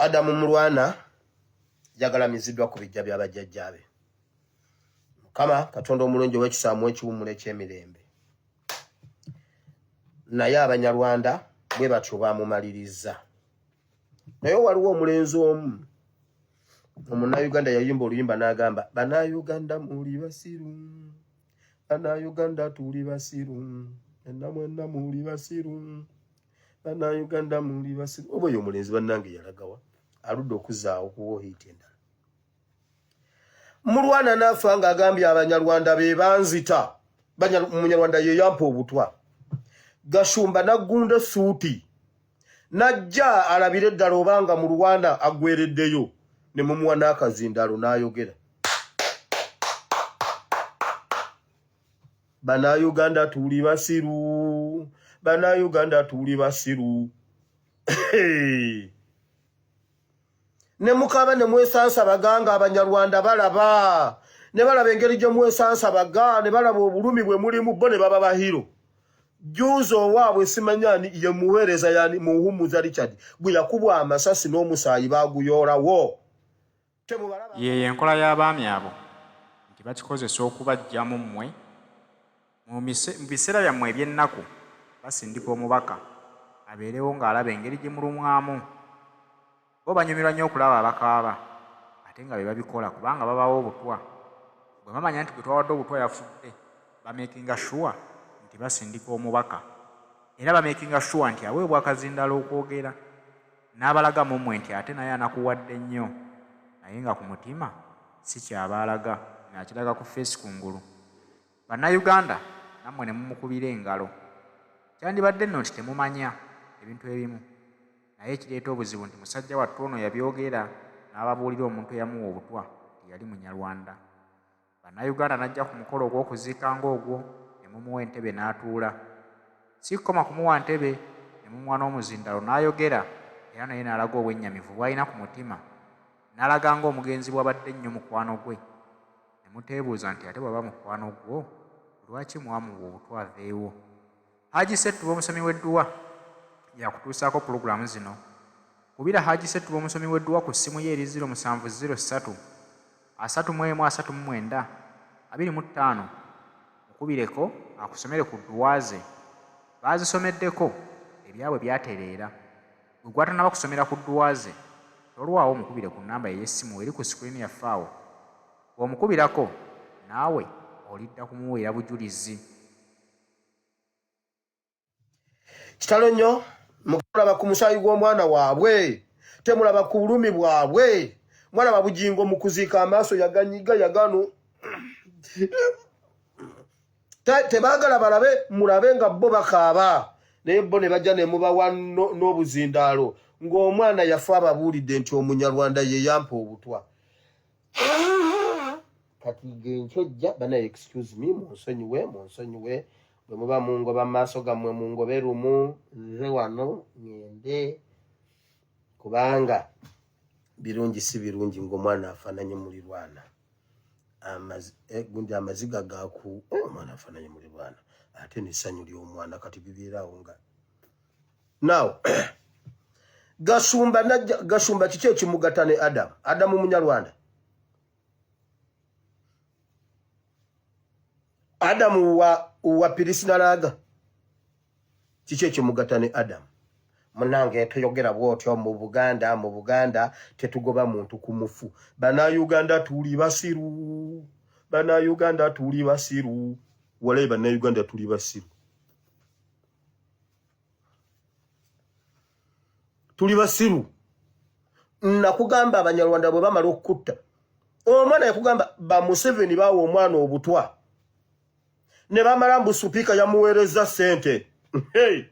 Adamu Mulwana yagalamiziddwa ku bijja by'abajjajjaabe. Mukama Katonda omulungi w'ekisaamu ekiwummula eky'emirembe. Naye Abanyarwanda bwe batyo baamumaliriza. Naye waliwo omulenzi omu Omunnauganda yayimba oluyimba n'agamba Bannayuganda muli basiru, Bannayuganda tuli basiru, mwenna muli basiru, Bannayuganda muli basiru. Oba oyo omulenzi bannange yalagawa aludde okuzaawo kuwo hiiti endala. Mulwana n'afa ng'agambye Abanyarwanda be banzita, Munyarwanda ye yampa obutwa. Gashumba naggunda suuti najja alabire ddala obanga mu Rwanda aggwereddeyo ne mumuwa n'akazindalo n'ayogera. Bannayuganda tuli basiru, Bannayuganda tuli basiru. Ne mukaba ne mwesansa baganga Abanyarwanda balaba, ne balaba engeri gye mwesansa baga, ne balaba obulumi bwe mulimu bo ne baba bahiro. Juzo waabwe simanyani ye muweereza yani muhumuza Richard bwe yakubwa amasasi n'omusaayi baaguyoorawo. Ye enkola y'abaami abo nti bakikozesa okubajjamu mmwe mu biseera byammwe eby'ennaku basindika omubaka abeerewo ng'alaba engeri gye mulumwamu. Bo banyumirwa nnyo okulaba abakaaba ate nga be babikola kubanga babawo obutwa. Bwe bamanya nti gwe twawadde obutwa yafudde bamekinga sure nti basindika omubaka era bamekinga sure nti aweebwa akazindalo okwogera n'abalaga mu mmwe nti ate naye anakuwadde nnyo naye nga ku mutima si kyabaalaga nakiraga ku feesi kungulu. Bannayuganda nammwe ne mumukubira engalo. Kyandibadde nno nti temumanya ebintu ebimu naye ekireeta obuzibu nti musajja wattu ono yabyogera n'ababuulira omuntu eyamuwa obutwa nti yali Munyarwanda. Bannayuganda najja ku mukolo ogw'okuziika ng'ogwo ne mumuwa entebe n'atuula. Si kukoma kumuwa ntebe ne mumuwa n'omuzindalo n'ayogera era naye n'alaga obwennyamivu bw'alina ku mutima. N'alaga ng'omugenzi bw'abadde nnyo mukwano gwe. Ne muteebuuza nti ate bw'aba mukwano gwo lwaki mwamuwa obutwa aveewo. Haji Ssettuba omusomi w'edduwa yakutuusaako pulogulaamu zino. Kubira Haji Ssettuba omusomi w'edduwa ku ssimu ye eri 0703 31 39 25 mukubireko akusomere ku dduwa ze. Baazisomeddeko ebyabwe byatereera. Bwe gwatanaba kusomera ku dduwa ze tolwawo mukubire ku nnamba ey'essimu eri ku sikuriini yaffe awo. Bw'omukubirako naawe olidda kumuweera bujulizi. Kitalo nnyo mukulaba ku musaayi gw'omwana waabwe, temulaba ku bulumi bwabwe, mwalaba bugingo mu kuziika amaaso yaganyiga yagano. Tebaagala balabe mulabe nga bo bakaaba naye bo ne bajja ne mubawa n'obuzindaalo ng'omwana yafa ababuulidde nti Omunyarwanda ye yampa obutwa. Kati genkojja bana excuse me munsonyiwe bwe muba mungoba maaso gammwe mungobe lumu nze wano ngende kubanga birungi si birungi ng'omwana afaananye mulirwana. Gundi amaziga gaku omwana afaananye mulirwana ate n'essanyu ly'omwana kati bibeerawo nga now Gashumba kiki ekimugatta ne Adamu Munyarwanda. Adamu wa Pirisinalaga kiki ekimugatta ne Adamu. Munange tuyogera bwotyo mu Buganda tetugoba muntu ku mufu. Bannayuganda tuli basiru, Bannayuganda tuli basiru, walayi Bannayuganda tuli basiru. Tuli basiru. Nakugamba Abanyarwanda bwe bamala okutta omwana yakugamba ba Museveni bawo omwana obutwa ne bamala mbu supika yamuweereza ssente. Hey,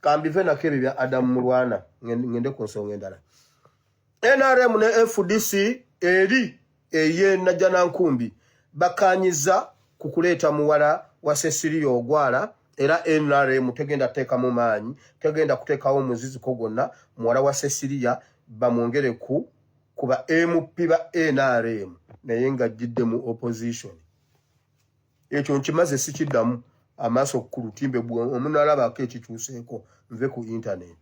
kambive nako ebyo bya Adamu Mulwana ngende ku nsonga endala. NRM ne FDC eri eye Najjana Nkumbi bakanyiza ku kuleeta muwala wa Cecilia Ogwala era NRM tegenda teeka mu maanyi, tegenda kuteekawo omuziziko gwonna muwala wa Cecilia bamwongere kuba MP ba NRM naye nga ajjidde mu opposition. Ekyo nkimaze sikiddamu amaaso ku lutimbe omuntu alabako ekikyuseeko nve ku internet.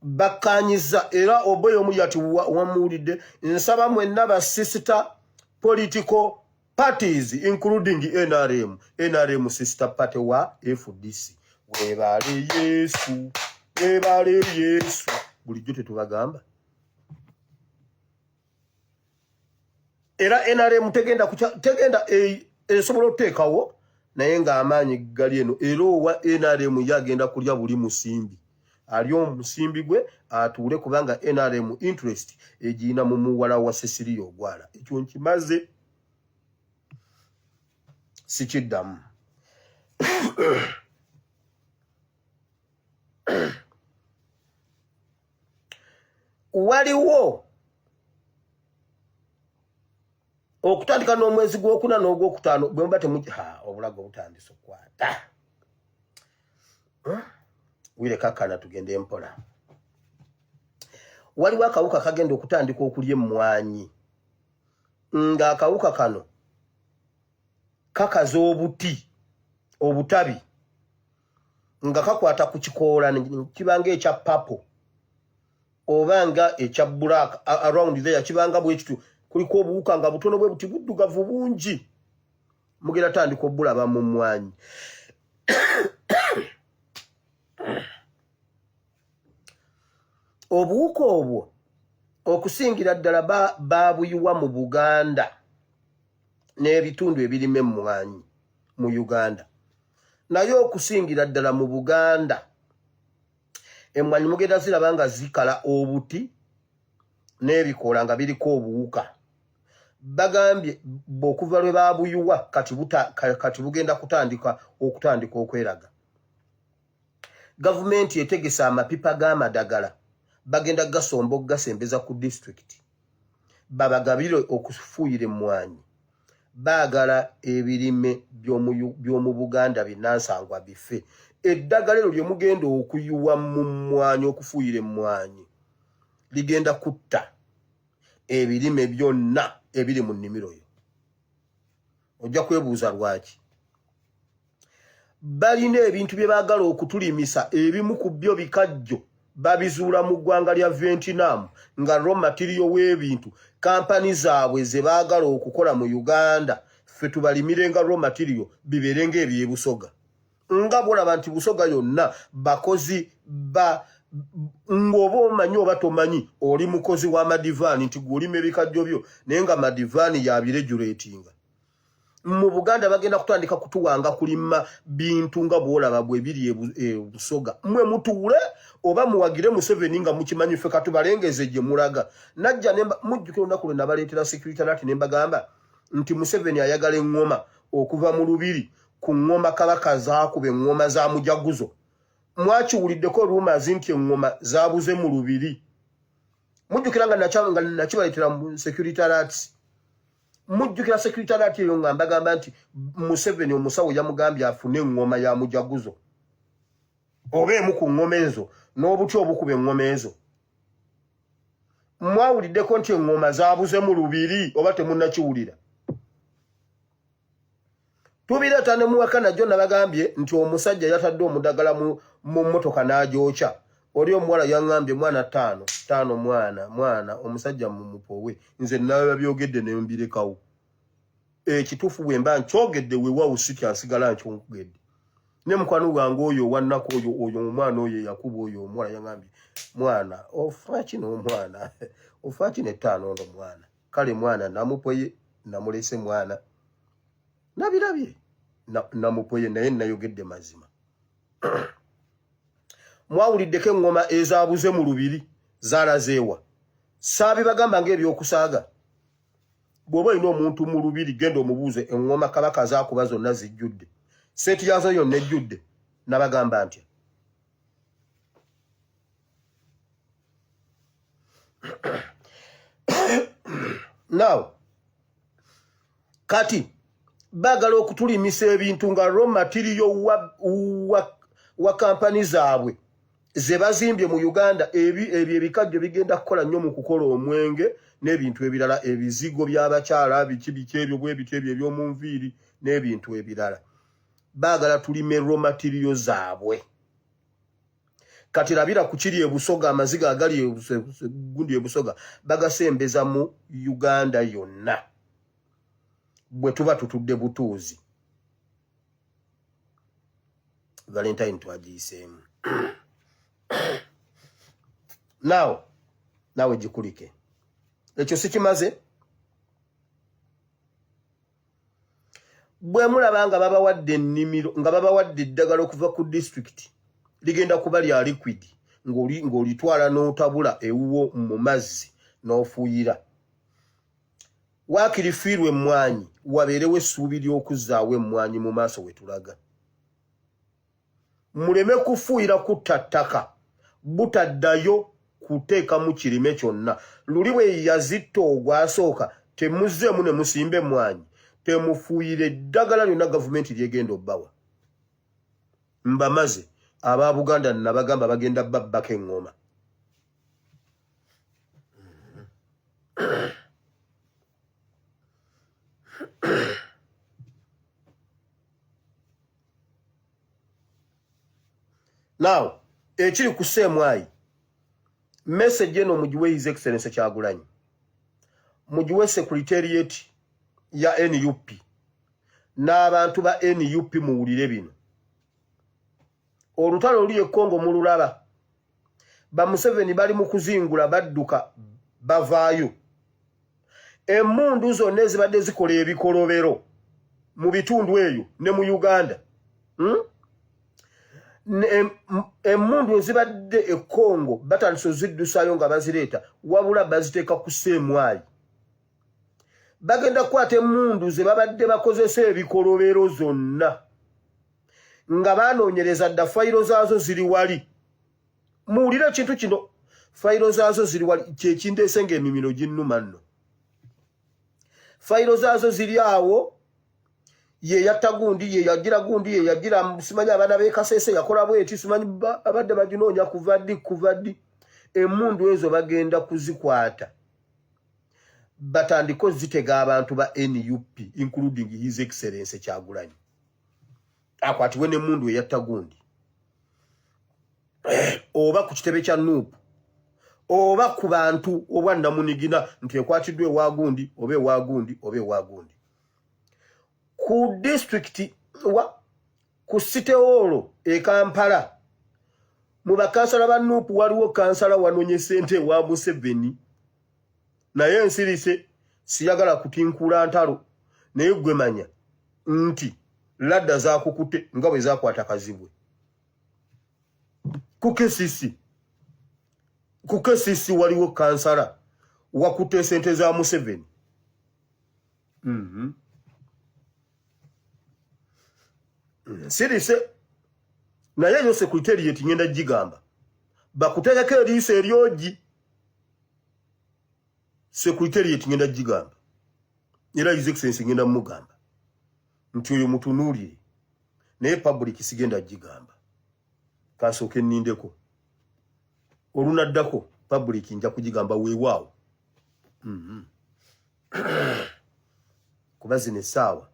bakanyiza era oboyo mu yati wamulide nsaba mwenna ba sister political parties including NRM sister party wa FDC webale Yesu bulijjo tetubagamba era NRM tegenda esobola oteekawo naye nga amaanyi gali eno era owa NRM yagenda kulya buli musimbi ali omusimbi gwe atuule kubanga NRM interest egiina mu muwala wa Cecilia Ogwala ekyo nkimaze sikiddamu waliwo okutandika n'omwezi gw'okuna n'ogwokutaano bwe muba temuja obulago butandise okukwata wile kakana tugende empola waliwo akawuka kagenda okutandika okulya emmwanyi nga akawuka kano kakaza obutabi nga kakwata ku kikoola kibanga ekya papo oba nga ekya black around there kibanga bwekitu kuliko obuwuka nga butono bwe buti buddugavu bungi mugenda tandika obulaba mu mmwanyi obuwuka obwo okusingira ddala babuyiwa mu Buganda n'ebitundu ebirime emmwanyi mu Uganda naye okusingira ddala mu Buganda emmwanyi mugenda ziraba nga zikala obuti n'ebikoola nga biriko obuwuka bagambye okuva lwe babuyiwa kati bugenda kutandika okweraga gavumenti etegesa amapipa g'amadagala bagenda gasomba okugasembeza ku district babagabire okufuuyira emmwanyi baagala ebirime by'omu Buganda binnansangwa bife eddagala eryo lye mugenda okuyiwa mu mmwanyi okufuuyira emmwanyi ligenda kutta ebirime byonna ebiri mu nnimiro yo ojja kwebuuza lwaki balina ebintu bye baagala okutulimisa ebimu ku byo bikajjo babizuula mu ggwanga lya Vietnam nga raw material w'ebintu kampani zaabwe ze baagala okukola mu Uganda ffe tubalimire nga raw material bibeerenga ebyebusoga nga bwolaba nti busoga yonna bakozi ng'oba omanyi oba tomanyi oli mukozi w'amadivaani nti gw'olima ebikajjo byo naye nga madivaani yabiregulatinga mu Buganda bagenda kutandika kutuwanga kulima bintu nga bwolaba bwe biri busoga mwe mutuule oba muwagire Museveni nga mukimanyi ffe katubalengeze gye mulaga najja mujjukira olunaku lwe nabaleetera secretariat ne mbagamba nti Museveni ayagala eŋŋoma okuva mu Lubiri ku ŋŋoma Kabaka zaakuba eŋŋoma za Mujaguzo mwakiwuliddeko rumazi nti eŋŋoma zaabuze mu Lubiri mujjukira nga nakibaleetera mu secretariat mujjukira secretariat eyo nga mbagamba nti Museveni omusawo yamugambye afune eŋŋoma ya Mujaguzo oba emu ku ŋŋoma ezo n'obuti obukuba eŋŋoma ezo mwawuliddeko nti eŋŋoma zaabuze mu Lubiri oba temunnakiwulira tubireeta ne muwaka najjo nabagambye nti omusajja yatadde omudagala mu mmotoka n'agyokya oli omuwala yaŋŋambye mwana ttaano mwana omusajja mumupowe nze nawe babyogedde ne mbirekawo ekituufu bwe mba nkyogedde weewawu sitya nsigala nkyogedde ne mukwano gwange oyo owannako oyo omwana oyo yakuba oyo omuwala yaŋŋambye mwana ofa kino omwana ofa kino ettaano ono mwana kale mwana namupoye namulese mwana nabirabye namupoye naye nayogedde mazima mwawuliddeko eŋŋoma ezaabuze mu Lubiri zaalazeewa saabibagamba ng'ebyokusaaga bw'oba olina omuntu mu Lubiri genda omubuuze eŋŋoma Kabaka zaakuba zonna zijjudde seeti yazo yonna ejjudde nabagamba ntya now kati bagala okutulimisa ebintu nga raw material wa kampani zaabwe ze bazimbye mu Uganda ebyo ebikajjo bigenda kukola nnyo mu kukola omwenge n'ebintu ebirala ebizigo by'abakyala biki ebyo bwe bityo ebyo eby'omunviiri n'ebintu ebirala baagala tulime raw material zaabwe kati labira kukiri ebusoga amaziga agali gundi ebusoga bagasembeza mu Uganda yonna bwe tuba tutudde butuuzi Valentine twagiseemu nawe gikulike ekyo sikimaze bwe mulaba nga babawadde ennimiro nga babawadde eddagala okuva ku district ligenda kuba lya liquid ng'olitwala n'otabula ewuwo mu mazzi n'ofuuyira waakirifiirwa emmwanyi wabeerewo essuubi ly'okuzzaawo emmwanyi mu maaso we tulaga muleme kufuuyira kutta ttaka butaddayo kuteekamu kirime kyonna luli bwe yazitta ogwasooka temuzzeemu ne musimba emmwanyi temufuuyire eddagala lyonna gavumenti lyegenda obbawa mbamaze aba Buganda nabagamba bagenda babbako eŋŋoma now ekiri ku Ssemwayi message eno mugiwe His Excellency Kyagulanyi mugiwe Secretariat ya NUP n'abantu ba NUP muwulire bino olutalo luli e Congo mululaba ba Museveni bali mu kuzingula badduka bavaayo emmundu zonna ezibadde zikola ebikolobero mu bitundu eyo ne mu Uganda emmundu ezibadde e Congo batandise oziddusayo nga bazireeta wabula baziteeka ku Ssemwayi bagenda kukwata emmundu ze babadde bakozesa ebikolobero zonna nga banoonyereza dda fayiro zaazo ziri wali muwulire ekintu kino fayiro zaazo ziri wali kyekindeese ng'emimiro ginnuma nno fayiro zaazo ziri awo ye yatta gundi ye yagira gundi ye yagira simanyi abaana b'ekasese yakola bweti simanyi abadde baginoonya kuva ddi emmundu ezo bagenda kuzikwata batandiko zitega abantu ba NUP including His Excellency Kyagulanyi akwatiwe n'emmundu eyatta gundi oba ku kitebe kya NUP oba ku bantu obwa Namunigina nti ekwatiddwe ewagundi oba ewagundi oba ewagundi ku district ku City Hall e Kampala mu bakansala ba NUP waliwo kansala wanoonye ssente wa Museveni naye ensirise siyagala kutinkula ntalo naye gwe manya nti ladda zaakukute nga bwe zaakwata kazibwe ku kesisi waliwo kansala wakutte ssente za Museveni sirise naye yo Secretariat ngenda gigamba bakutegeka eriisa eryogi Secretariat ngenda gigamba era His Excellency ngenda mugamba nti oyo mutunuulire naye public sigenda gigamba kasooke nnindeko olunaddako public nja kugigamba weewaawo kuba zino essaawa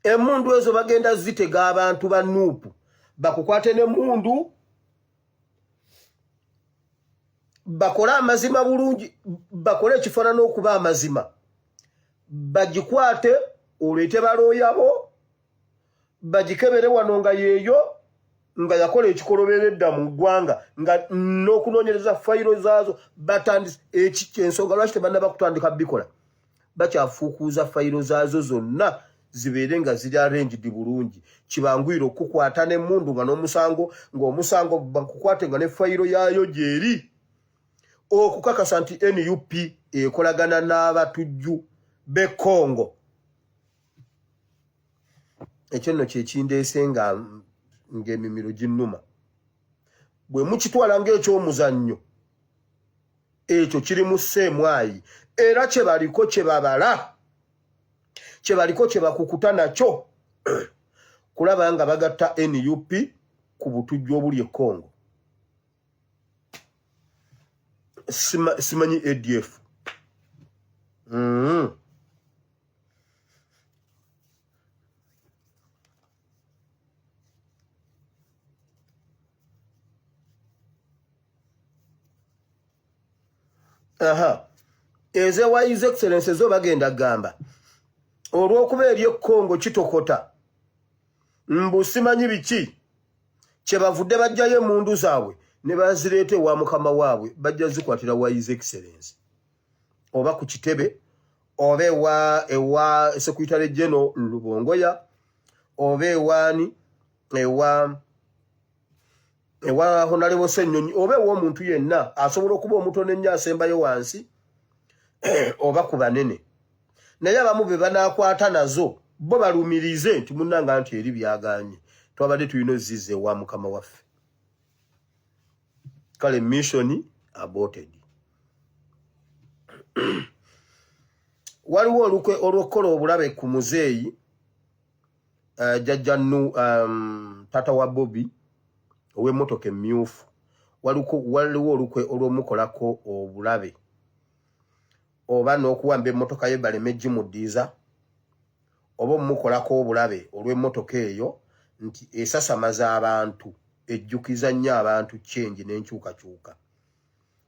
emmundu ezo bagenda zitega abantu ba NUP bakukwate n'emmundu bakole amazima bulungi bakole ekifaanana okuba amazima bagikwate oleete balooyabo bagikebere wano nga yeeyo nga yakola ekikolobero edda mu ggwanga nga n'okunoonyereza fayiro zaazo batandise ensonga lwaki tebannaba kutandika bikola bakyafuukuuza fayiro zaazo zonna zibeere nga ziri arranged bulungi kibangwire okukwata n'emmundu nga n'omusango ng'omusango bakukwate nga ne fayiro yaayo gyeri okukakasa nti NUP ekolagana n'abatujju b'e Congo ekyo nno kyekindeese ng'emimiro ginnuma bwe mukitwala ng'ekyomuzannyo ekyo kiri mu Ssemwayi era kye baliko kye babala kye baliko kye bakukuta nakyo kulaba nga bagatta NUP ku butujju obuli e Congo simanyi ADF aha eze wa his excellence zo bagenda gamba olwokuba eri Kongo kitokota mbusimanyi biki kyebavudde bajjayo emmundu zaabwe ne bazireete wa mukama waabwe bajja zikwatira wa his excellence oba ku kitebe oba ewa secretary general Lubongoya oba ewani ewa Honorable Ssenyonyi oba ew'omuntu yenna asobola okuba omutono ennyo asembayo wansi oba ku banene naye abamu be banaakwata nazo bo balumirize nti munnanga nti eri byaganye twabadde tulina ozize wa mukama waffe kale mission aborted. Waliwo olukwe olwokola obulabe ku muzeeyi jajjanu tata wa Bobi ow'emmotoka emmyufu waliwo olukwe olw'omukolako obulabe oba n'okuwamba emmotoka ye baleme gimuddiiza oba omukolako obulabe olw'emmotoka eyo nti esasamaza abantu ejjukiza nnyo abantu kyenji n'enkyukakyuka.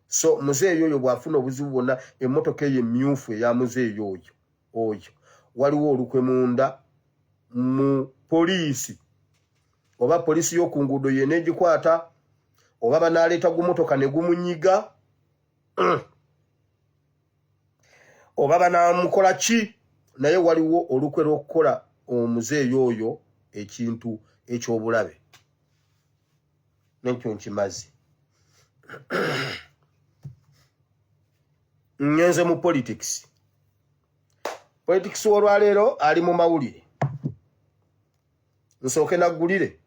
So muzeeyi oyo bw'afuna obuzibu bwonna emmotoka eyo emmyufu eya muzeeyi oyo waliwo olukwe munda mu poliisi oba poliisi y'oku nguudo ye n'egikwata oba banaaleeta gumotoka ne gumunyiga oba banaamukola ki naye waliwo olukwe lw'okukola omuzeeyi oyo ekintu eky'obulabe nekyo nkimazi. Ngenze mu politics olwaleero ali mu mawulire nsooke naggulire